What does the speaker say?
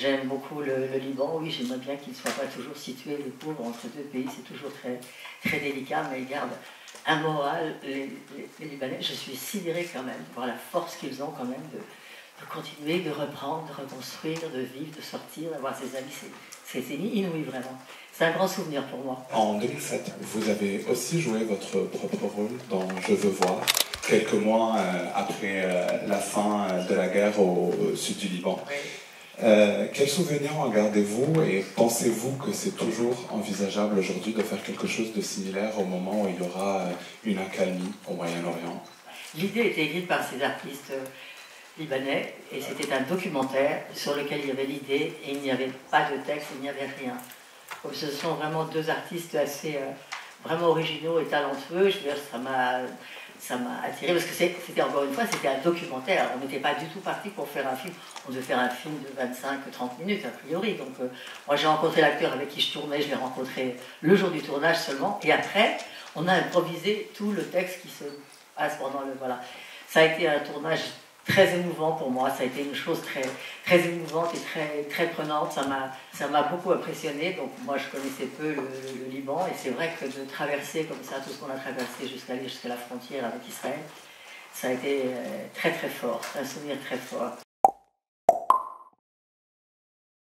J'aime beaucoup le Liban. Oui, j'aimerais bien qu'il ne soit pas toujours situé, le pauvre, entre deux pays. C'est toujours très, très délicat, mais ils gardent un moral, les Libanais. Je suis sidérée quand même de voir la force qu'ils ont quand même de continuer, de reprendre, de reconstruire, de vivre, de sortir, d'avoir ses amis. C'est inouï, vraiment. C'est un grand souvenir pour moi. En 2007, vous avez aussi joué votre propre rôle dans Je veux voir, quelques mois après la fin de la guerre au sud du Liban. Oui. Quels souvenirs en gardez-vous et pensez-vous que c'est toujours envisageable aujourd'hui de faire quelque chose de similaire au moment où il y aura une accalmie au Moyen-Orient? L'idée était écrite par ces artistes libanais et c'était un documentaire sur lequel il y avait l'idée et il n'y avait pas de texte, il n'y avait rien. Donc ce sont vraiment deux artistes assez vraiment originaux et talentueux. Je veux dire, ça m'a attiré parce que c'était encore une fois, c'était un documentaire. On n'était pas du tout parti pour faire un film. On devait faire un film de 25-30 minutes a priori. Donc moi j'ai rencontré l'acteur avec qui je tournais, je l'ai rencontré le jour du tournage seulement. Et après, on a improvisé tout le texte qui se passe pendant le... Voilà. Ça a été un tournage très émouvant pour moi, ça a été une chose très, très émouvante et très, très prenante, ça m'a beaucoup impressionné. Donc moi je connaissais peu le Liban et c'est vrai que de traverser comme ça tout ce qu'on a traversé jusqu'à la frontière avec Israël, ça a été très très fort, un souvenir très fort.